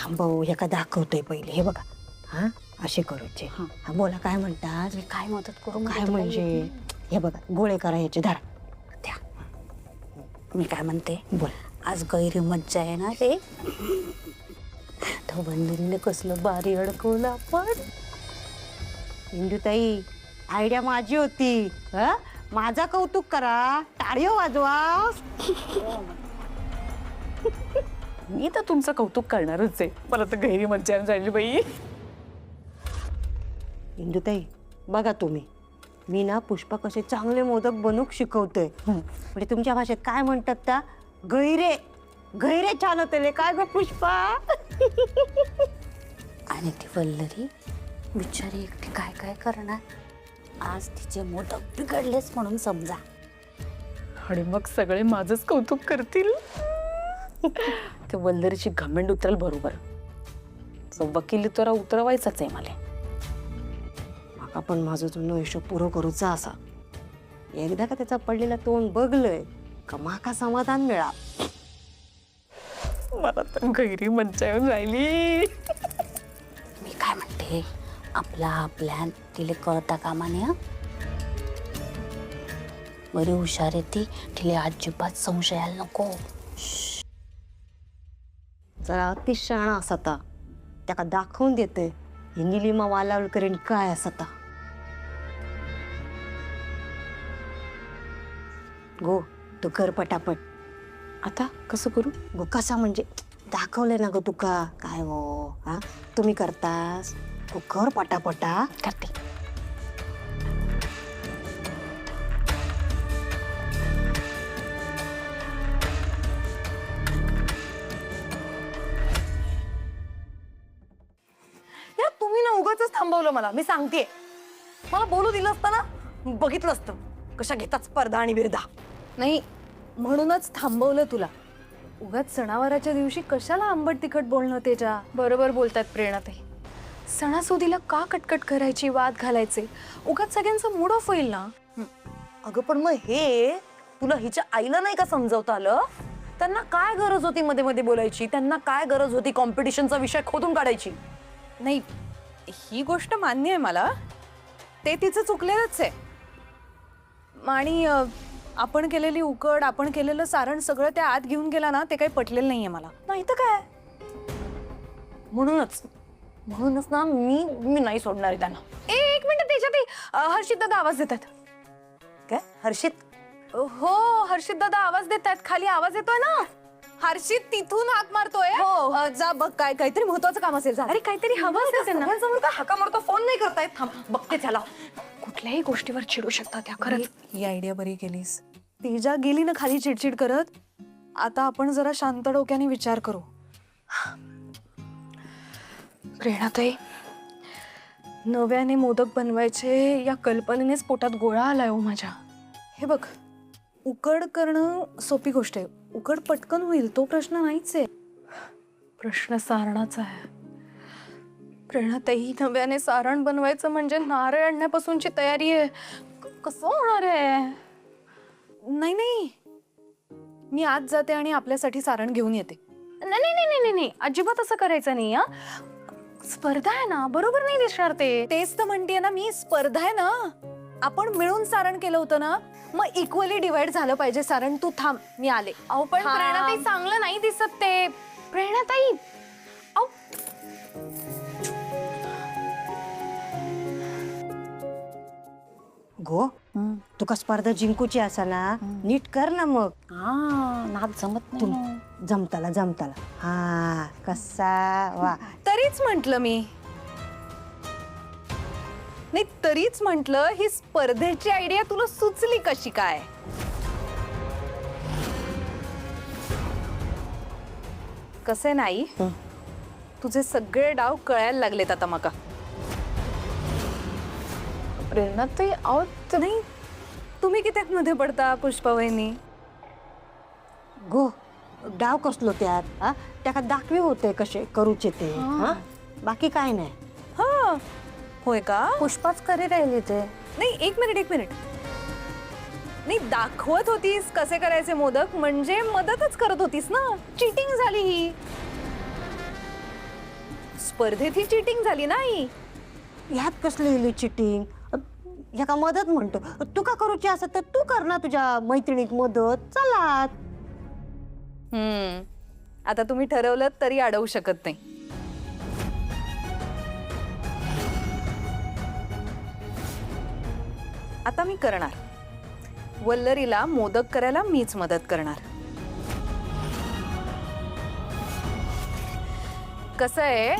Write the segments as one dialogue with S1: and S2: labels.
S1: थांबव, हे का दाखवतोय पहिले, हे बघा. हा असे करूचे. हा बोला, काय म्हणतात?
S2: काय मदत करू?
S1: काय म्हणजे? हे बघा, गोळे करा याचे, धरा.
S2: द्या. मी काय म्हणते,
S1: बोल.
S2: आज गैरी मज्जा आहे ना रे. तो बंदरीने कसलं भारी अडकवलं आपण.
S1: इंदुताई, आयडिया माझी होती. हा माझा कौतुक करा, टाळ्या वाजवा.
S2: मी तर तुमचं कौतुक करणारच आहे. मला तर गैरी मज्जा झाली बाई.
S1: इंदुताई, बघा तुम्ही, मी ना पुष्पा कसे चांगले मोदक बनवूक शिकवतोय. म्हणजे तुमच्या भाषेत काय म्हणतात त्या? गैरे गैरे छान होते काय ग पुष्पा?
S2: आणि ती वल्लरी बिचारी एकटी काय काय करणार. आज तिचे मोदक बिघडलेच म्हणून समजा, आणि मग सगळे माझंच कौतुक करतील. ते वल्लरीची घमेंड उतरेल बरोबर. वकिली तोरा उतरवायचाच आहे मला.
S1: माका पण माझं जुनं आयुष्य पुरं करूचा असा. एकदा का त्याचा पडलेला तोंड बघलंय का माका समाधान मिळा.
S2: मला तर गैरी मज्जा येऊन राहिली. मी काय म्हणते, आपला प्लॅन तिला कळता कामा नये. बरी हुशार आहे ती, तिला अजिबात संशयाला नको.
S1: जरा अति शहाणा असता, त्याका दाखवून देते ही निलिमा वालावलकरीन काय असता. गो तू कर पटापट.
S2: आता कसं करू?
S1: गो कसा म्हणजे दाखवले ना गो तुका काय हो. हा तुम्ही करतास, तू कर पटापटा.
S2: करते.
S3: या तुम्ही ना उगाचच थांबवलं मला. मी सांगतेय, मला बोलू दिलं असतं ना, बघितलं असतं कशा घेतात स्पर्धा आणि बिरधा.
S4: नाही, म्हणूनच थांबवलं तुला. उगाच सणावाराच्या दिवशी कशाला आंबट तिखट बोलणं त्याच्या.
S5: बरोबर बोलतात प्रेरणाताई. सणासुदीला का कटकट करायची, वाद घालायचे? उगाच सगळ्यांचा मूड ऑफ होईल ना.
S3: अगं पण मग हे तुला हिच्या आईला नाही का समजावता आलं? त्यांना काय गरज होती मध्ये मध्ये बोलायची? त्यांना काय गरज होती कॉम्पिटिशनचा विषय खोदून काढायची?
S4: नाही, ही गोष्ट मान्य आहे मला. ते तिचं चुकलेलंच आहे. आणि आपण केलेली उकड, आपण केलेलं सारण सगळं त्या आत घेऊन गेला ना, ते काही पटलेलं नाहीये मला.
S3: नाही तर काय. म्हणूनच ना मी नाही सोडणार आहे त्यांना.
S5: एक मिनिट, त्याच्यात हर्षित दादा आवाज देतात.
S3: काय हर्षित?
S5: हो, हर्षित दादा आवाज देतात. खाली आवाज येतोय ना.
S4: हर्षित तिथून हाक मारतोय.
S5: हो.
S4: जा बघ, काय काहीतरी महत्वाचं काम असेल.
S5: अरे काहीतरी हवं असेल त्यांना.
S3: सगळ्यांसमोर का हाका मारतो? फोन नाही करतायत. थांब बघते त्याला.
S5: कुठल्याही गोष्टीवर चिडू शकतात त्या, खरंच.
S4: ही आयडिया बरी केलीस. तेजा गेली ना खाली चिडचिड करत. आता आपण जरा शांत डोक्याने विचार करू.
S5: प्रेरणाताई, नव्याने मोदक बनवायचे या कल्पनेनेच पोटात गोळा आलाय हो माझ्या.
S4: हे बघ, उकड करणं सोपी गोष्ट आहे. उकड पटकन होईल, तो प्रश्न नाहीच आहे.
S5: प्रश्न सारणाचा आहे. प्रेरणाताई, नव्याने सारण बनवायचं म्हणजे नारळ आणण्यापासूनची तयारी आहे. कसं होणार आहे?
S4: नाही नाही, मी आज जाते आणि आपल्यासाठी सारण घेऊन येते.
S5: नाही नाही नाही नाही नाही, अजिबात असं करायचं नाही. हा, स्पर्धा आहे ना, बरोबर नाही दिसणार ते.
S4: तेच तर म्हणतेय ना मी, स्पर्धा आहे ना. आपण मिळून सारण केलं होतं ना, मग इक्वली डिवाइड झालं पाहिजे सारण. तू थांब, मी आले.
S5: अहो पण प्रेरणाताई, चांगलं नाही दिसत ते. प्रेरणाताई, अहो
S1: गो तुका स्पर्धा जिंकूची असा ना, नीट कर ना मग.
S2: नाद जमत नाही.
S1: जमताला जमताला. हा कसा वा.
S4: तरीच म्हंटल मी. नाही, तरीच म्हंटल ही स्पर्धेची आयडिया तुला सुचली कशी काय? कसे नाही, तुझे सगळे डाव कळायला लागलेत आता मका.
S5: प्रेरणाताई, अहो
S4: नाही, तुम्ही किती मध्ये पडता पुष्पा वहिनी?
S1: गो डाव कसलो त्यात? हा त्याका दाखवी होते कसे करूचे ते. हा बाकी काय नाही.
S4: हा, होय का?
S2: पुष्पाच करी राहिली ते.
S4: नाही, एक मिनिट. नाही, दाखवत होतीस कसे करायचे मोदक, म्हणजे मदतच करत होतीस ना. चीटिंग झाली ही. स्पर्धेत ही चिटिंग झाली ना आई.
S1: ह्यात कसली लिहिली चिटिंग? ह्याका मदत म्हणतो. तुका करूची असत तर तू कर ना तुझ्या मैत्रिणीक मदत. चला.
S4: आता तुम्ही ठरवलं तरी अडवू शकत नाही. आता मी करणार. वल्लरीला मोदक करायला मीच मदत करणार. कसं आहे,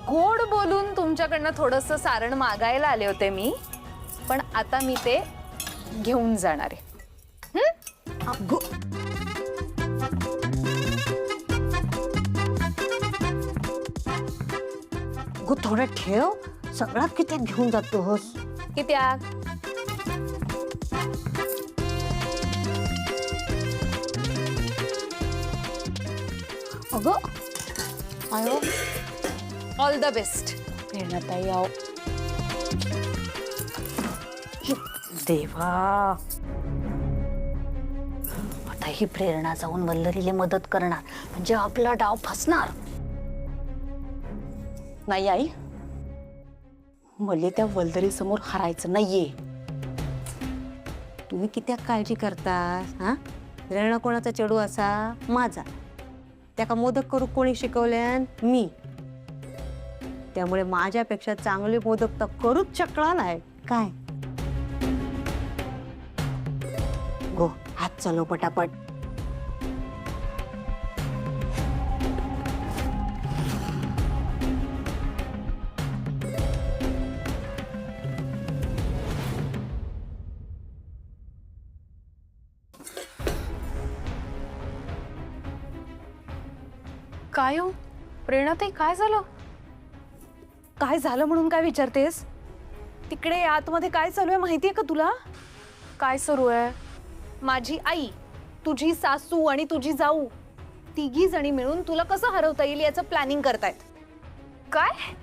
S4: गोड बोलून तुमच्याकडनं थोडंसं सारण मागायला आले होते मी, पण आता मी ते घेऊन जाणार आहे.
S1: गो थोडं ठेव. सगळ्यात किती घेऊन जातोस?
S4: कित्या?
S2: अगं आयो
S4: ऑल द बेस्ट.
S2: प्रेरणाताई आओ.
S3: देवा,
S2: आता ही प्रेरणा जाऊन वल्लरीला मदत करणार म्हणजे आपला डाव फसणार.
S3: नाही आई, मला त्या वल्लरी समोर हरायचं नाहीये.
S1: तुम्ही किती काळजी करता? हा, प्रेरणा कोणाचा चेडू असा? माझा. त्याका मोदक करू कोणी शिकवल्यान? मी. त्यामुळे माझ्यापेक्षा चांगले मोदक तर करूच शकला नाही. काय गो, हात चलो पटापट.
S5: काय हो प्रेरणाताई, काय झालं?
S4: काय झालं म्हणून काय विचारतेस? तिकडे आतमध्ये काय चालू आहे माहितीये का तुला?
S5: काय सुरू आहे?
S4: माझी आई, तुझी सासू आणि तुझी जाऊ तिघी जणी मिळून तुला कसं हरवता येईल याचं प्लॅनिंग करतायत.
S5: काय?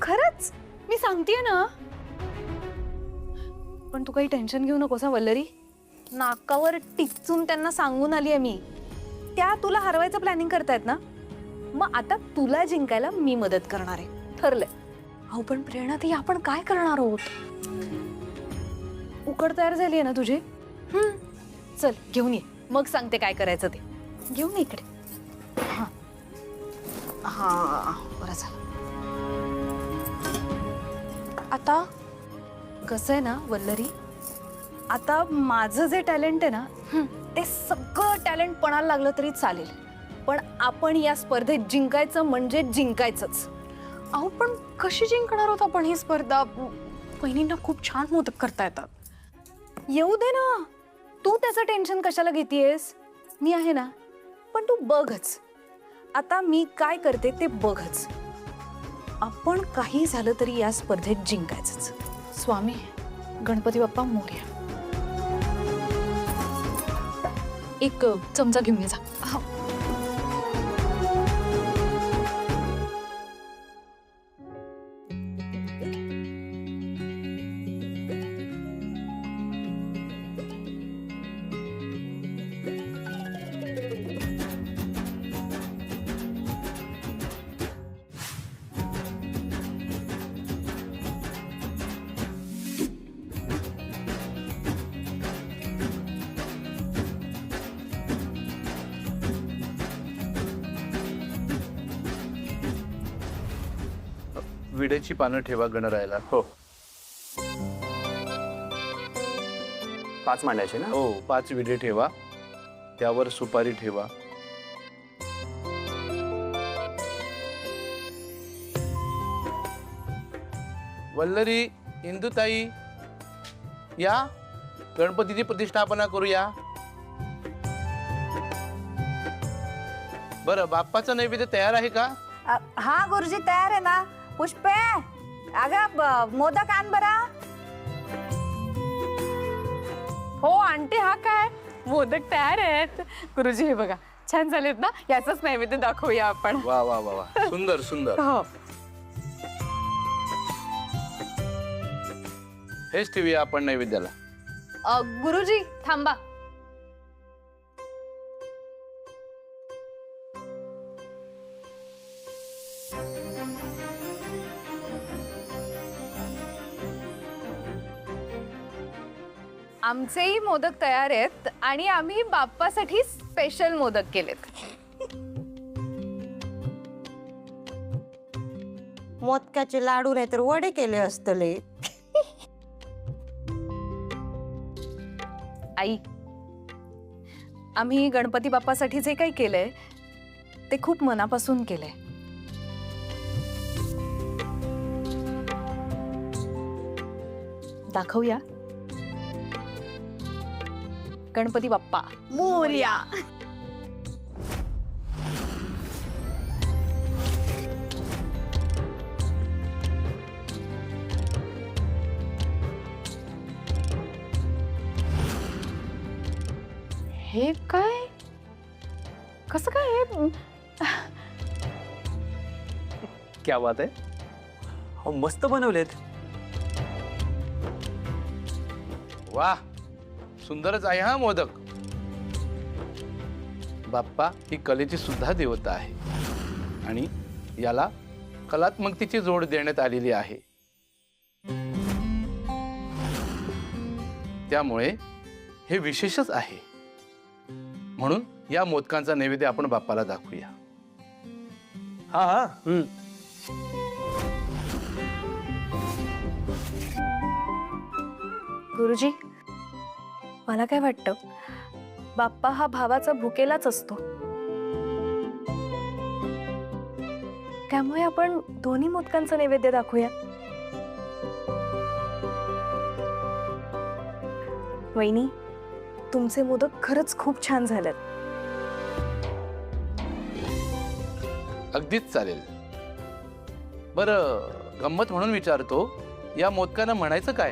S4: खरंच मी सांगतेय ना. पण तू काही टेन्शन घेऊ नकोस वल्लरी. नाकावर टिचून त्यांना सांगून आली आहे मी. त्या तुला हरवायचं प्लॅनिंग करतायत ना, मग आता तुला जिंकायला मी मदत करणार आहे. ठरलंय.
S5: अहो पण प्रेरणाताई, आपण काय करणार आहोत?
S4: उकड तयार झाली आहे ना तुझी? चल घेऊन ये, मग सांगते काय करायचं ते. घेऊन ये इकडे. हा बरं झालं.
S5: आता
S4: कसं आहे ना वल्लरी, आता माझं जे टॅलेंट आहे ना, ते सगळं टॅलेंट पणाला लागलं तरी चालेल, पण आपण या स्पर्धेत जिंकायचं म्हणजे जिंकायचंच.
S5: अहो पण कशी जिंकणार आहोत आपण ही स्पर्धा? बहिणींना खूप छान मोदक करता येतात.
S4: येऊ दे ना, तू त्याचं टेन्शन कशाला घेतेयस? मी आहे ना. पण तू बघच, आता मी काय करते ते बघच. आपण काही झालं तरी या स्पर्धेत जिंकायचंच.
S5: स्वामी गणपती बाप्पा मोरया. एक चमचा घेऊन ये जा.
S6: विड्याची पानं ठेवा गणरायाला. हो
S7: 5 मांडायचे ना?
S6: हो, 5 विडे ठेवा. त्यावर सुपारी ठेवा. वल्लरी, इंदुताई या, गणपतीची प्रतिष्ठापना करूया. बरं, बाप्पाचा नैवेद्य तयार आहे का?
S3: हा गुरुजी, तयार आहे ना. पुष्पे, अगं मोदक आण बरा.
S5: हो आंटी, हा काय मोदक तयार आहेत. गुरुजी हे बघा, छान झालेत ना? याचाच नैवेद्य दाखवूया आपण.
S6: वा वा वा वा, सुंदर सुंदर.
S5: हो.
S6: हेच ठेवूया आपण नैवेद्याला.
S4: गुरुजी थांबा. आमचेही मोदक तयार आहेत आणि आम्ही बाप्पासाठी स्पेशल मोदक केलेत.
S1: मोदकाचे लाडू नाही तर वडे केले असतले.
S4: आई, आम्ही गणपती बाप्पासाठी जे काही केलंय ते खूप मनापासून केलंय. दाखवूया. गणपती बाप्पा मोरया.
S5: हे काय, कसं काय हे?
S7: क्या बात आहे. हो मस्त बनवलेत.
S6: वा, सुंदरच आहे हा मोदक. बाप्पा ही कलेची सुद्धा देवता आहे आणि याला कलात्मकतेची जोड देण्यात आलेली आहे. त्यामुळे हे विशेषच आहे. म्हणून या मोदकांचा नैवेद्य आपण बाप्पाला दाखवूया.
S7: हा हा.
S4: गुरुजी, मला काय वाटतं, बाप्पा हा भावाचा भुकेलाच असतो. त्यामुळे आपण दोन्ही मोदकांचं नैवेद्य दाखवूया. वहिनी, तुमचे मोदक खरंच खूप छान झालेत.
S6: अगदीच चालेल. बरं, गंमत म्हणून विचारतो, या मोदकांना म्हणायचं काय?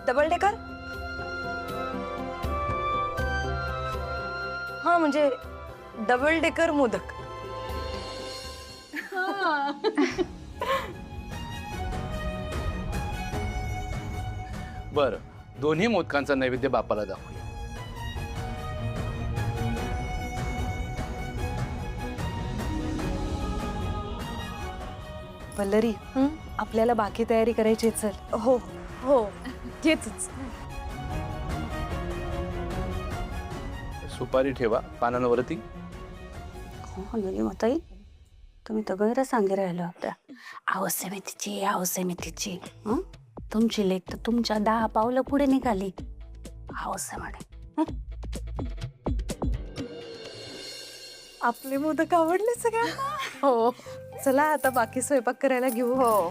S3: Double decker. हा म्हणजे डबल डेकर मोदक.
S6: बरं, दोन्ही मोदकांचा नैवेद्य बाप्पाला दाखवूया.
S4: वल्लरी, आपल्याला बाकी तयारी करायची आहे. चल.
S3: हो
S4: हो, येच.
S6: सुपारी ठेवा पानांवरती.
S2: हो ललिताई, तुम्ही तर गैर सांगे राहिला होत्या. आवसे मेथीची, आवसे मेथीची. तुमची लेक तर तुमच्या 10 पावलं पुढे निघाली. आवसे म्हणे.
S4: आपले मोदक आवडले सगळ्यांना. हो, चला आता बाकी स्वयंपाक करायला घेऊ. हो.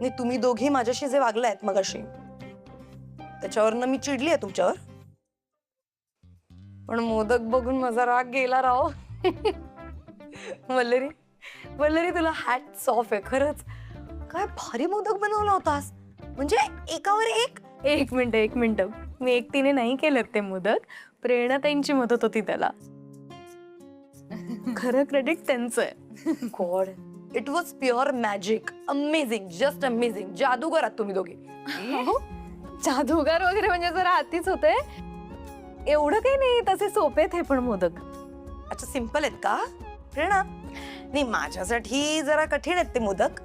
S3: नाही, तुम्ही दोघी माझ्याशी जे वागलायत मगाशी त्याच्यावरनं मी चिडली आहे तुमच्यावर, पण मोदक बघून माझा राग गेला राव. वल्लरी, वल्लरी तुला हॅट्स ऑफ आहे खरंच. काय भारी मोदक बनवला होतास, म्हणजे एकावर एक.
S4: एक मिनिट, मी एकटीने नाही केलेत ते मोदक. प्रेरणाताईंची मदत होती त्याला. खरं क्रेडिट त्यांचं आहे.
S3: God, it was pure magic. Amazing, just amazing. जादूगर आहात तुम्ही दोघे.
S4: जादूगार वगैरे म्हणजे जरा आतीच होते. एवढं काही नाही, तसे सोपे हे पण मोदक.
S3: अच्छा, सिंपल आहेत का प्रेरणा? नाही, माझ्यासाठी जरा कठीण आहेत ते मोदक.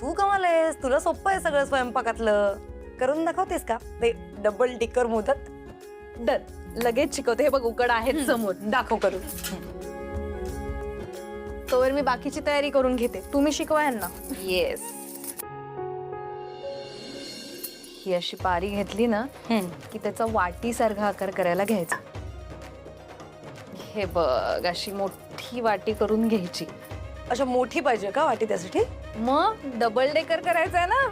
S3: तू कमाल आहेस, तुला सोपं आहे सगळं स्वयंपाकातलं. करून दाखवतेस का ते डबल डेकर मोदक?
S4: डन, लगेच शिकवते. हे बघ, उकड आहेत समोर.
S3: दाखव करून.
S4: तोवर मी बाकीची तयारी करून घेते. तुम्ही शिकवा यांना. येस. ही अशी पारी घेतली ना की त्याचा वाटीसारखा आकार करायला घ्यायचा. हे बघ, अशी मोठी वाटी करून घ्यायची.
S3: अच्छा, मोठी पाहिजे का वाटी त्यासाठी?
S4: मग डबल डेकर करायचंय ना.